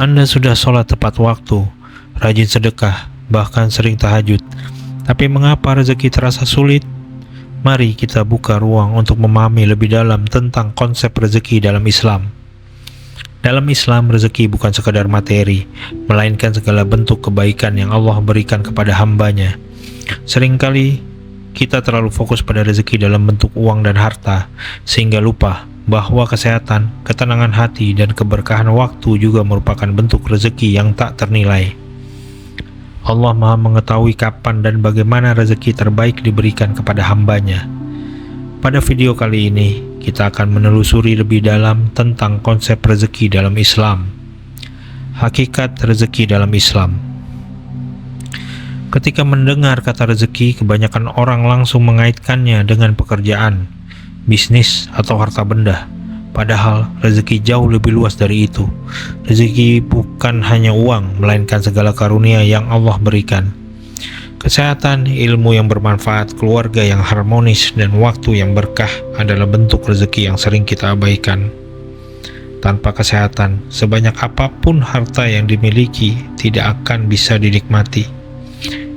Anda sudah sholat tepat waktu, rajin sedekah, bahkan sering tahajud. Tapi mengapa rezeki terasa sulit? Mari kita buka ruang untuk memahami lebih dalam tentang konsep rezeki dalam Islam. Dalam Islam, rezeki bukan sekadar materi, melainkan segala bentuk kebaikan yang Allah berikan kepada hambanya. Seringkali kita terlalu fokus pada rezeki dalam bentuk uang dan harta, sehingga lupa bahwa kesehatan, ketenangan hati, dan keberkahan waktu juga merupakan bentuk rezeki yang tak ternilai. Allah Maha mengetahui kapan dan bagaimana rezeki terbaik diberikan kepada hambanya. Pada video kali ini, kita akan menelusuri lebih dalam tentang konsep rezeki dalam Islam. Hakikat rezeki dalam Islam. Ketika mendengar kata rezeki, kebanyakan orang langsung mengaitkannya dengan pekerjaan, bisnis, atau harta benda. Padahal rezeki jauh lebih luas dari itu. Rezeki bukan hanya uang, melainkan segala karunia yang Allah berikan. Kesehatan, ilmu yang bermanfaat, keluarga yang harmonis, dan waktu yang berkah adalah bentuk rezeki yang sering kita abaikan. Tanpa kesehatan, sebanyak apapun harta yang dimiliki tidak akan bisa dinikmati.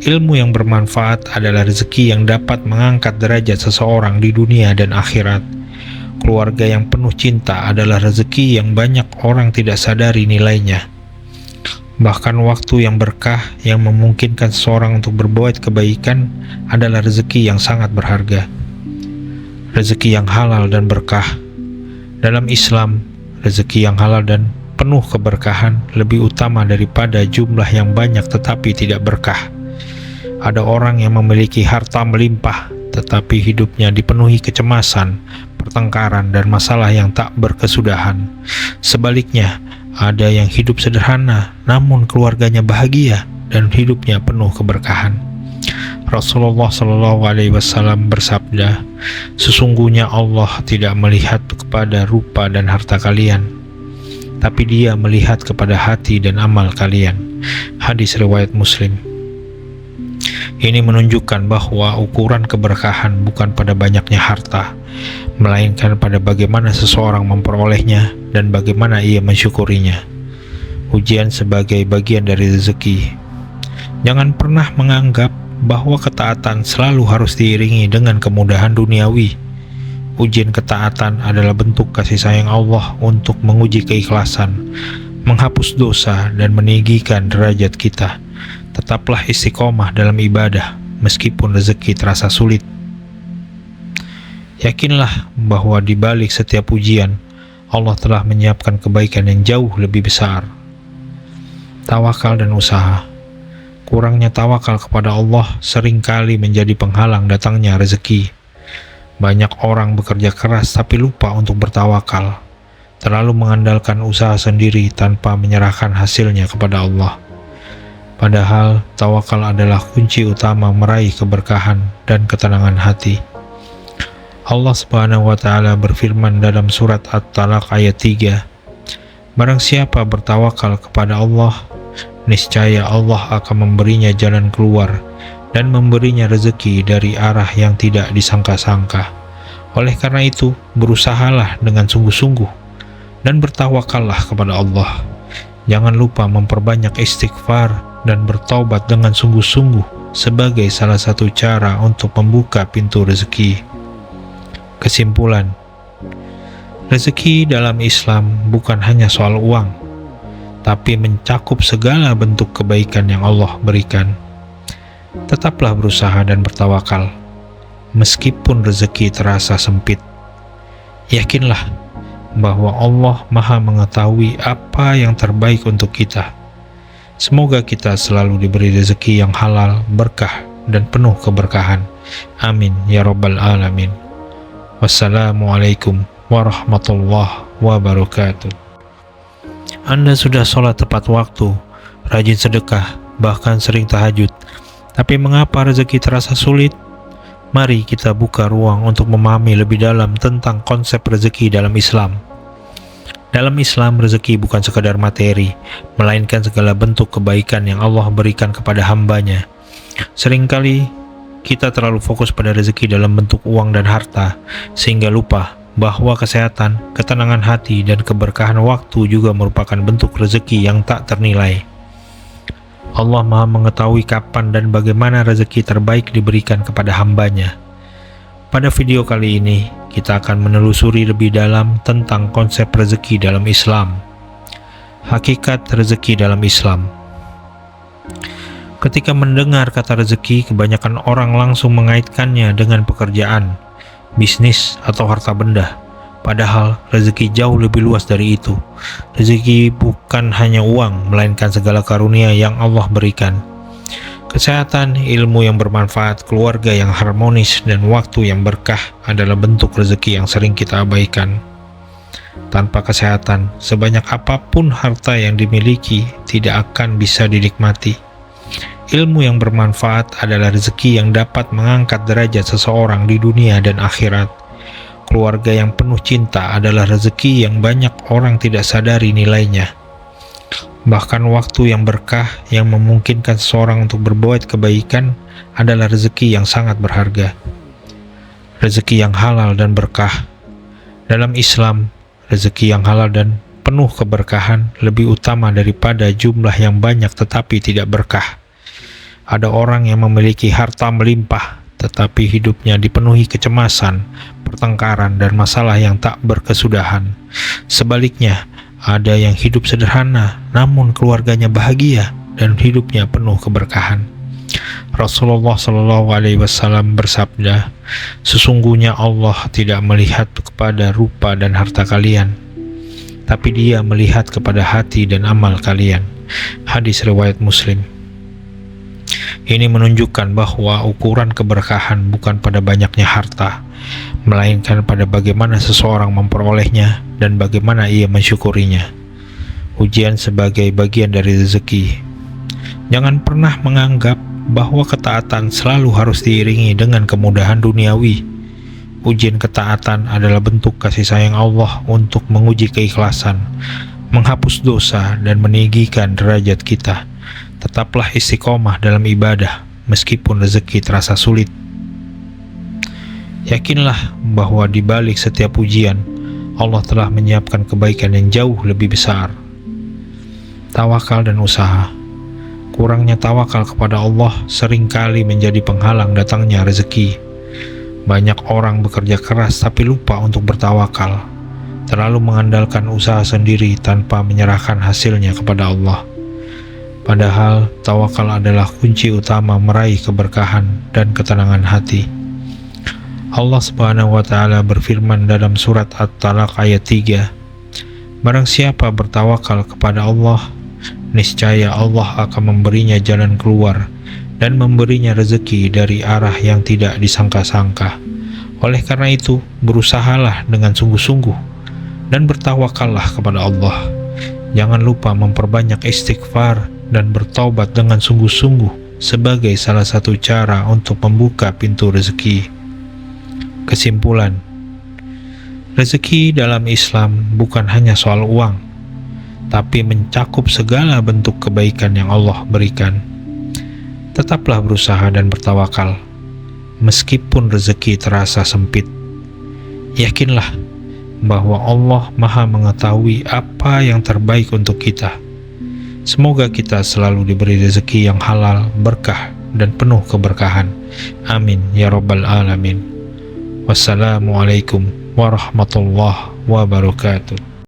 Ilmu yang bermanfaat adalah rezeki yang dapat mengangkat derajat seseorang di dunia dan akhirat. Keluarga yang penuh cinta adalah rezeki yang banyak orang tidak sadari nilainya. Bahkan waktu yang berkah yang memungkinkan seseorang untuk berbuat kebaikan adalah rezeki yang sangat berharga. Rezeki yang halal dan berkah. Dalam Islam, rezeki yang halal dan penuh keberkahan lebih utama daripada jumlah yang banyak tetapi tidak berkah. Ada orang yang memiliki harta melimpah, tetapi hidupnya dipenuhi kecemasan, pertengkaran, dan masalah yang tak berkesudahan. Sebaliknya, ada yang hidup sederhana, namun keluarganya bahagia dan hidupnya penuh keberkahan. Rasulullah SAW bersabda, "Sesungguhnya Allah tidak melihat kepada rupa dan harta kalian, tapi Dia melihat kepada hati dan amal kalian." Hadis riwayat Muslim. Ini menunjukkan bahwa ukuran keberkahan bukan pada banyaknya harta, melainkan pada bagaimana seseorang memperolehnya dan bagaimana ia mensyukurinya. Ujian sebagai bagian dari rezeki. Jangan pernah menganggap bahwa ketaatan selalu harus diiringi dengan kemudahan duniawi. Ujian ketaatan adalah bentuk kasih sayang Allah untuk menguji keikhlasan, menghapus dosa, dan meninggikan derajat kita. Tetaplah istiqomah dalam ibadah, meskipun rezeki terasa sulit. Yakinlah bahwa di balik setiap ujian, Allah telah menyiapkan kebaikan yang jauh lebih besar. Tawakal dan usaha. Kurangnya tawakal kepada Allah seringkali menjadi penghalang datangnya rezeki. Banyak orang bekerja keras tapi lupa untuk bertawakal, terlalu mengandalkan usaha sendiri tanpa menyerahkan hasilnya kepada Allah. Padahal tawakal adalah kunci utama meraih keberkahan dan ketenangan hati. Allah Subhanahu wa Ta'ala berfirman dalam surat At-Talaq ayat 3, "Barang siapa bertawakal kepada Allah, niscaya Allah akan memberinya jalan keluar dan memberinya rezeki dari arah yang tidak disangka-sangka. Oleh karena itu, berusahalah dengan sungguh-sungguh dan bertawakallah kepada Allah. Jangan lupa memperbanyak istighfar dan bertaubat dengan sungguh-sungguh sebagai salah satu cara untuk membuka pintu rezeki." Kesimpulan, rezeki dalam Islam bukan hanya soal uang, tapi mencakup segala bentuk kebaikan yang Allah berikan. Tetaplah berusaha dan bertawakal, meskipun rezeki terasa sempit. Yakinlah bahwa Allah Maha mengetahui apa yang terbaik untuk kita. Semoga kita selalu diberi rezeki yang halal, berkah, dan penuh keberkahan. Amin ya Rabbal Alamin. Wassalamualaikum warahmatullahi wabarakatuh. Anda sudah sholat tepat waktu, rajin sedekah, bahkan sering tahajud. Tapi mengapa rezeki terasa sulit? Mari kita buka ruang untuk memahami lebih dalam tentang konsep rezeki dalam Islam. Dalam Islam, rezeki bukan sekadar materi, melainkan segala bentuk kebaikan yang Allah berikan kepada hambanya. Seringkali kita terlalu fokus pada rezeki dalam bentuk uang dan harta, sehingga lupa bahwa kesehatan, ketenangan hati, dan keberkahan waktu juga merupakan bentuk rezeki yang tak ternilai. Allah Maha mengetahui kapan dan bagaimana rezeki terbaik diberikan kepada hambanya. Pada video kali ini, kita akan menelusuri lebih dalam tentang konsep rezeki dalam Islam. Hakikat rezeki dalam Islam. Ketika mendengar kata rezeki, kebanyakan orang langsung mengaitkannya dengan pekerjaan, bisnis, atau harta benda. Padahal rezeki jauh lebih luas dari itu. Rezeki bukan hanya uang, melainkan segala karunia yang Allah berikan. Kesehatan, ilmu yang bermanfaat, keluarga yang harmonis, dan waktu yang berkah adalah bentuk rezeki yang sering kita abaikan. Tanpa kesehatan, sebanyak apapun harta yang dimiliki tidak akan bisa dinikmati. Ilmu yang bermanfaat adalah rezeki yang dapat mengangkat derajat seseorang di dunia dan akhirat. Keluarga yang penuh cinta adalah rezeki yang banyak orang tidak sadari nilainya. Bahkan waktu yang berkah yang memungkinkan seseorang untuk berbuat kebaikan adalah rezeki yang sangat berharga. Rezeki yang halal dan berkah. Dalam Islam, rezeki yang halal dan penuh keberkahan lebih utama daripada jumlah yang banyak tetapi tidak berkah. Ada orang yang memiliki harta melimpah, tetapi hidupnya dipenuhi kecemasan, pertengkaran, dan masalah yang tak berkesudahan. Sebaliknya, ada yang hidup sederhana, namun keluarganya bahagia dan hidupnya penuh keberkahan. Rasulullah SAW bersabda, "Sesungguhnya Allah tidak melihat kepada rupa dan harta kalian, tapi Dia melihat kepada hati dan amal kalian." Hadis riwayat Muslim. Ini menunjukkan bahwa ukuran keberkahan bukan pada banyaknya harta, melainkan pada bagaimana seseorang memperolehnya dan bagaimana ia mensyukurinya. Ujian sebagai bagian dari rezeki. Jangan pernah menganggap bahwa ketaatan selalu harus diiringi dengan kemudahan duniawi. Ujian ketaatan adalah bentuk kasih sayang Allah untuk menguji keikhlasan, menghapus dosa, dan meninggikan derajat kita. Tetaplah istiqomah dalam ibadah, meskipun rezeki terasa sulit. Yakinlah bahwa di balik setiap ujian, Allah telah menyiapkan kebaikan yang jauh lebih besar. Tawakal dan usaha. Kurangnya tawakal kepada Allah seringkali menjadi penghalang datangnya rezeki. Banyak orang bekerja keras tapi lupa untuk bertawakal, terlalu mengandalkan usaha sendiri tanpa menyerahkan hasilnya kepada Allah. Padahal tawakal adalah kunci utama meraih keberkahan dan ketenangan hati. Allah Subhanahu wa Ta'ala berfirman dalam surat At-Talaq ayat 3, "Barang siapa bertawakal kepada Allah, niscaya Allah akan memberinya jalan keluar dan memberinya rezeki dari arah yang tidak disangka-sangka. Oleh karena itu, berusahalah dengan sungguh-sungguh dan bertawakallah kepada Allah. Jangan lupa memperbanyak istighfar dan bertaubat dengan sungguh-sungguh sebagai salah satu cara untuk membuka pintu rezeki." Kesimpulan, rezeki dalam Islam bukan hanya soal uang, tapi mencakup segala bentuk kebaikan yang Allah berikan. Tetaplah berusaha dan bertawakal, meskipun rezeki terasa sempit. Yakinlah bahwa Allah Maha mengetahui apa yang terbaik untuk kita. Semoga kita selalu diberi rezeki yang halal, berkah, dan penuh keberkahan. Amin ya rabbal alamin. Wassalamualaikum warahmatullahi wabarakatuh.